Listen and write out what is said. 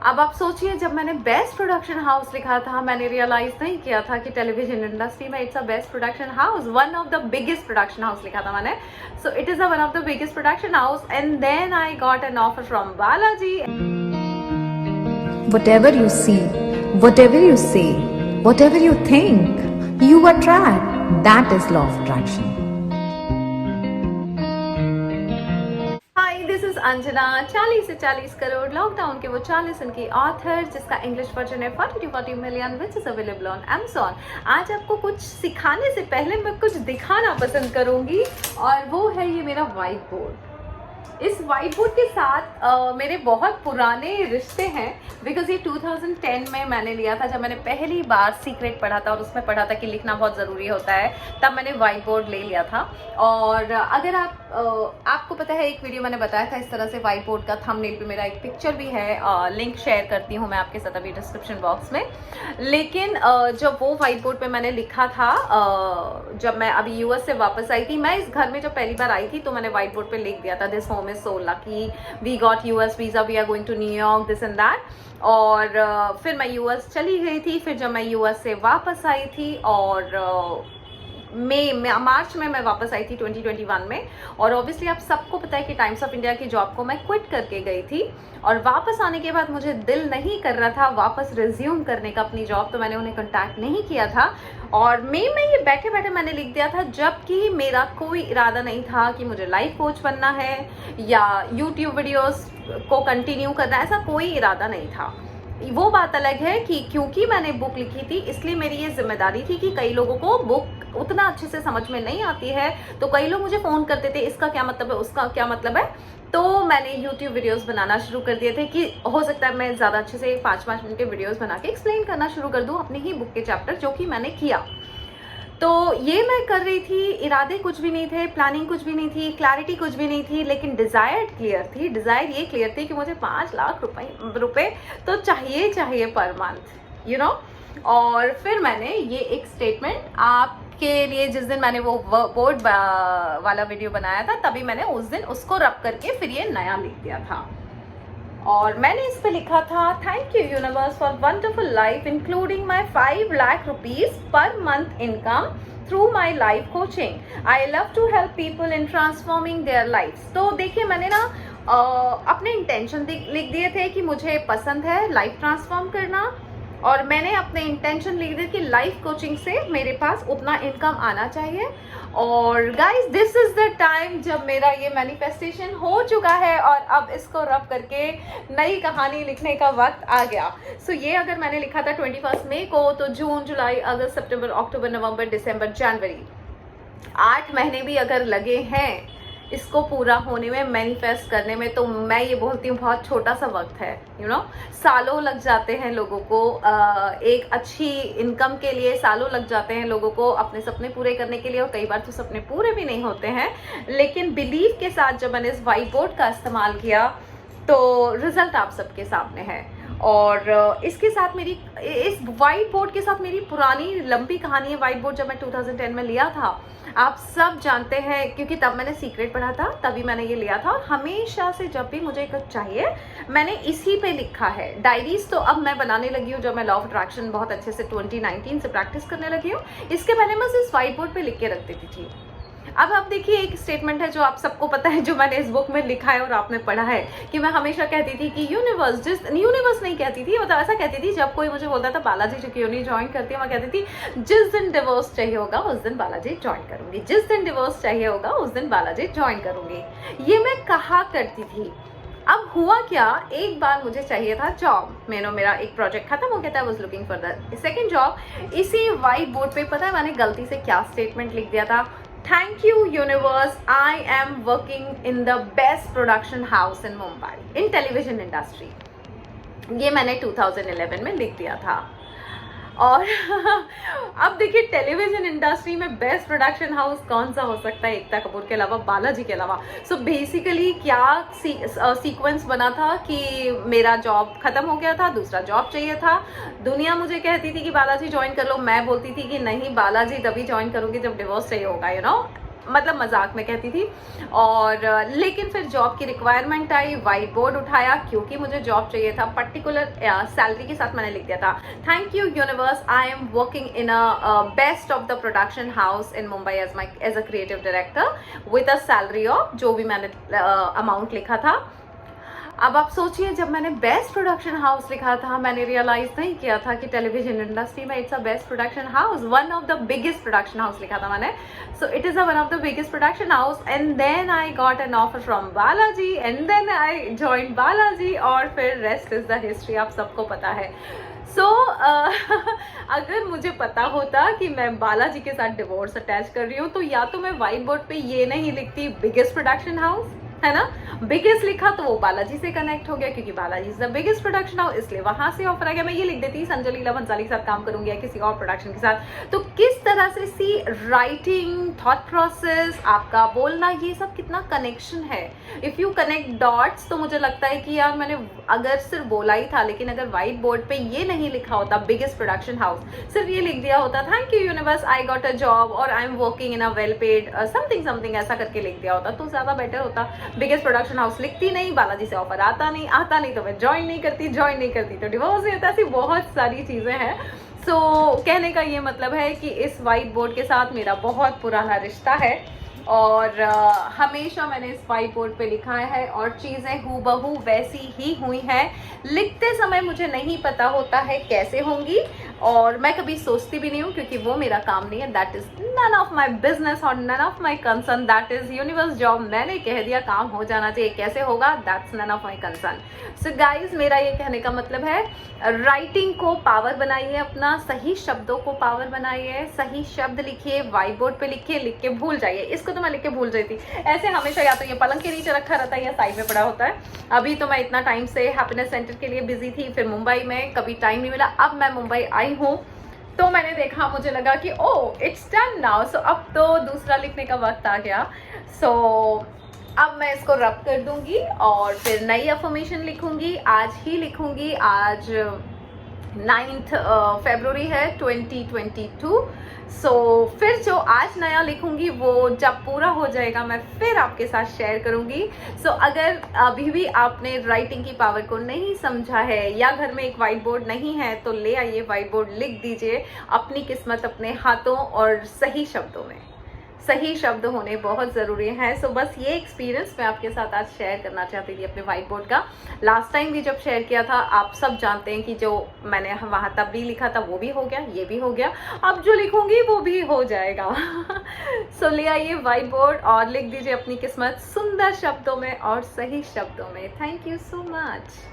अब आप सोचिए, जब मैंने बेस्ट प्रोडक्शन हाउस लिखा था, मैंने रियलाइज नहीं किया था कि टेलीविजन इंडस्ट्री में it's a best production house, one of the biggest production house लिखा था मैंने. So it is a one of the biggest production house and then I got an offer from Balaji. Whatever you see, whatever you say, whatever you think, you attract. That is law of attraction. Hi, this is Anjana. 40 से 40 crore lockdown के वो 40 इनकी author, जिसका English version है 40 million, which is available on Amazon. आज आपको कुछ सिखाने से पहले मैं कुछ दिखाना पसंद करूंगी, और वो है ये मेरा व्हाइट बोर्ड. इस व्हाइट बोर्ड के साथ मेरे बहुत पुराने रिश्ते हैं, बिकॉज ये 2010 में मैंने लिया था, जब मैंने पहली बार सीक्रेट पढ़ा था और उसमें पढ़ा था कि लिखना बहुत ज़रूरी होता है, तब मैंने व्हाइट बोर्ड ले लिया था. और अगर आपको पता है, एक वीडियो मैंने बताया था इस तरह से व्हाइट बोर्ड का थंबनेल पे मेरा एक पिक्चर भी है, लिंक शेयर करती हूँ मैं आपके साथ अभी डिस्क्रिप्शन बॉक्स में. लेकिन जब वो व्हाइट बोर्ड पे मैंने लिखा था, जब मैं अभी यूएस से वापस आई थी, मैं इस घर में जब पहली बार आई थी तो मैंने व्हाइट बोर्ड पे लिख दिया था, this home is so lucky, we got US visa, we are going to New York, this and that. और फिर मैं यूएस चली गई थी. फिर जब मैं यूएस से वापस आई थी, और मार्च में मैं वापस आई थी 2021 में. और ऑब्वियसली आप सबको पता है कि टाइम्स ऑफ इंडिया की जॉब को मैं क्विट करके गई थी, और वापस आने के बाद मुझे दिल नहीं कर रहा था वापस रिज्यूम करने का अपनी जॉब, तो मैंने उन्हें कांटेक्ट नहीं किया था. और मई में ये बैठे बैठे मैंने लिख दिया था, जबकि मेरा कोई इरादा नहीं था कि मुझे लाइफ कोच बनना है या यूट्यूब वीडियोस को कंटिन्यू करना, ऐसा कोई इरादा नहीं था. वो बात अलग है कि क्योंकि मैंने बुक लिखी थी, इसलिए मेरी ये जिम्मेदारी थी कि कई लोगों को बुक उतना अच्छे से समझ में नहीं आती है, तो कई लोग मुझे फ़ोन करते थे, इसका क्या मतलब है, उसका क्या मतलब है. तो मैंने यूट्यूब वीडियोस बनाना शुरू कर दिए थे कि हो सकता है मैं ज़्यादा अच्छे से 5-5 मिनट के वीडियोस बना के एक्सप्लेन करना शुरू कर दूँ अपनी ही बुक के चैप्टर, जो कि मैंने किया. तो ये मैं कर रही थी, इरादे कुछ भी नहीं थे, प्लानिंग कुछ भी नहीं थी, क्लैरिटी कुछ भी नहीं थी, लेकिन डिज़ायर क्लियर थी. डिज़ायर ये क्लियर थी कि मुझे 5 लाख रुपए तो चाहिए पर मंथ, यू नो. और फिर मैंने ये एक स्टेटमेंट आपके लिए, जिस दिन मैंने वो बोर्ड वाला वीडियो बनाया था, तभी मैंने उस दिन उसको रब करके फिर ये नया लिख दिया था. और मैंने इस पे लिखा था, thank you universe for wonderful life including my 5 lakh rupees per month income through my life coaching. I love to help people in transforming their life. तो देखिए, मैंने ना अपने इंटेंशन लिख दिए थे कि मुझे पसंद है लाइफ ट्रांसफॉर्म करना, और मैंने अपने इंटेंशन लिख दिए कि लाइफ कोचिंग से मेरे पास उतना इनकम आना चाहिए. और guys, this is the time जब मेरा ये मैनिफेस्टेशन हो चुका है, और अब इसको रब करके नई कहानी लिखने का वक्त आ गया. सो ये अगर मैंने लिखा था 21 मई को, तो जून, जुलाई, अगस्त, सितंबर, अक्टूबर, नवंबर, दिसंबर, जनवरी, 8 महीने भी अगर लगे हैं इसको पूरा होने में, मैनिफेस्ट करने में, तो मैं ये बोलती हूँ बहुत छोटा सा वक्त है, यू नो. सालों लग जाते हैं लोगों को एक अच्छी इनकम के लिए, सालों लग जाते हैं लोगों को अपने सपने पूरे करने के लिए, और कई बार तो सपने पूरे भी नहीं होते हैं. लेकिन बिलीव के साथ जब मैंने इस व्हाइट बोर्ड का इस्तेमाल किया, तो रिजल्ट आप सबके सामने है. और इसके साथ मेरी, इस व्हाइट बोर्ड के साथ मेरी पुरानी लंबी कहानी है. व्हाइट बोर्ड जब मैं 2010 में लिया था, आप सब जानते हैं, क्योंकि तब मैंने सीक्रेट पढ़ा था, तभी मैंने ये लिया था. और हमेशा से जब भी मुझे कुछ चाहिए, मैंने इसी पे लिखा है. डायरीज तो अब मैं बनाने लगी हूँ, जब मैं लॉ ऑफ अट्रैक्शन बहुत अच्छे से 2019 से प्रैक्टिस करने लगी हूँ. इसके पहले मैं इस व्हाइट बोर्ड पे लिख के रख देती थी. अब आप देखिए, एक स्टेटमेंट है जो आप सबको पता है, जो मैंने इस बुक में लिखा है और आपने पढ़ा है, कि मैं हमेशा कहती थी कि यूनिवर्स नहीं कहती थी, मतलब ऐसा कहती थी, जब कोई मुझे बोलता था बालाजी जो क्यों नहीं ज्वाइन करती, मैं कहती थी जिस दिन डिवोर्स चाहिए होगा उस दिन बालाजी ज्वाइन करूंगी, जिस दिन डिवोर्स चाहिए होगा उस दिन बालाजी ज्वाइन करूंगी. ये मैं कहा करती थी. अब हुआ क्या, एक बार मुझे चाहिए था जॉब, मेरा एक प्रोजेक्ट खत्म हो गया था, I was looking for the second job. इसी व्हाइट बोर्ड पे पता है मैंने गलती से क्या स्टेटमेंट लिख दिया था, thank you universe, I am working in the best production house in Mumbai in television industry. ये मैंने 2011 में लिख दिया था. और अब देखिए, टेलीविजन इंडस्ट्री में बेस्ट प्रोडक्शन हाउस कौन सा हो सकता है एकता कपूर के अलावा, बालाजी के अलावा. सो बेसिकली क्या सीक्वेंस बना था कि मेरा जॉब खत्म हो गया था, दूसरा जॉब चाहिए था. दुनिया मुझे कहती थी कि बालाजी ज्वाइन कर लो, मैं बोलती थी कि नहीं, बालाजी तभी ज्वाइन करूंगी जब डिवोर्स चाहिए होगा, यू नो. मतलब मजाक में कहती थी। और लेकिन फिर जॉब की रिक्वायरमेंट आई, वाइट बोर्ड उठाया क्योंकि मुझे जॉब चाहिए था, पर्टिकुलर सैलरी के साथ मैंने लिख दिया था, thank you universe, I am working in a best of the production house in Mumbai as a creative director with a salary of, जो भी मैंने अमाउंट लिखा था। अब आप सोचिए, जब मैंने बेस्ट प्रोडक्शन हाउस लिखा था, मैंने रियलाइज नहीं किया था कि टेलीविजन इंडस्ट्री में it's a best production house, one of the biggest production house लिखा था मैंने। So it is a one of the biggest production house and then I got an offer from Balaji and then I join Balaji, और फिर rest is the history, आप सबको पता है। सो अगर मुझे पता होता कि मैं बालाजी के साथ डिवोर्स अटैच कर रही हूँ, तो या तो मैं व्हाइट बोर्ड पे ये नहीं लिखती बिगेस्ट प्रोडक्शन हाउस, है ना, बिगेस्ट लिखा तो वो बालाजी से कनेक्ट हो गया क्योंकि Balaji is the biggest production house, इसलिए वहां से ऑफर आ गया। मैं ये लिख देती संजय लीला भंसाली के साथ काम करूंगी या किसी और प्रोडक्शन के साथ। तो किस तरह से सी राइटिंग, थॉट प्रोसेस, आपका बोलना, ये सब कितना कनेक्शन है। इफ यू कनेक्ट डॉट्स, तो मुझे लगता है कि यार मैंने अगर सिर्फ बोला ही था, लेकिन अगर व्हाइट बोर्ड पे ये नहीं लिखा होता बिगेस्ट प्रोडक्शन हाउस, सिर्फ ये लिख दिया होता thank you universe, I got a job और I am working in a well paid something ऐसा करके लिख दिया होता, तो ज्यादा बेटर होता। बिगेस्ट प्रोडक्शन हाउस लिखती नहीं, बालाजी से ऑफर आता नहीं तो मैं ज्वाइन नहीं करती तो डिवोर्स नहीं होता। ऐसी बहुत सारी चीजें हैं। सो कहने का ये मतलब है कि इस व्हाइट बोर्ड के साथ मेरा बहुत पुराना रिश्ता है और हमेशा मैंने इस व्हाइट बोर्ड पे लिखा है और चीज़ें हूबहू वैसी ही हुई हैं। लिखते समय मुझे नहीं पता होता है कैसे होंगी और मैं कभी सोचती भी नहीं हूँ क्योंकि वो मेरा काम नहीं है। That is none of my business और none of my concern, that is universe job. मैंने कह दिया काम हो जाना चाहिए, कैसे होगा that's none of my concern. So guys, मेरा ये कहने का मतलब है राइटिंग को पावर बनाइए, अपना सही शब्दों को पावर बनाइए, सही शब्द लिखिए, व्हाइट बोर्ड पे लिखिए, लिख के भूल जाइए। इसको तो मैं लिख के भूल रही थी, ऐसे हमेशा या तो ये पलंग के नीचे रखा रहता है या साइड में पड़ा होता है। अभी तो मैं इतना टाइम से हैप्पीनेस सेंटर के लिए बिजी थी, फिर मुंबई में कभी टाइम नहीं मिला। अब मैं मुंबई आई हूँ तो मैंने देखा, मुझे लगा कि ओह इट्स डन नाउ, सो अब तो दूसरा लिखने का वक्त आ गया। सो अब मैं इसको रब कर दूंगी और फिर नई अफर्मेशन लिखूंगी, आज ही लिखूंगी। आज 9 फरवरी है 2022। सो फिर जो आज नया लिखूंगी वो जब पूरा हो जाएगा मैं फिर आपके साथ शेयर करूंगी। सो अगर अभी भी आपने राइटिंग की पावर को नहीं समझा है या घर में एक व्हाइट बोर्ड नहीं है तो ले आइए, व्हाइट बोर्ड लिख दीजिए अपनी किस्मत अपने हाथों और सही शब्दों में। सही शब्द होने बहुत ज़रूरी हैं। सो बस ये एक्सपीरियंस मैं आपके साथ आज शेयर करना चाहती थी अपने व्हाइट बोर्ड का। लास्ट टाइम भी जब शेयर किया था आप सब जानते हैं कि जो मैंने वहाँ तब भी लिखा था वो भी हो गया, ये भी हो गया, अब जो लिखूंगी वो भी हो जाएगा। सो ले आइए व्हाइट बोर्ड और लिख दीजिए अपनी किस्मत सुंदर शब्दों में और सही शब्दों में। Thank you so much.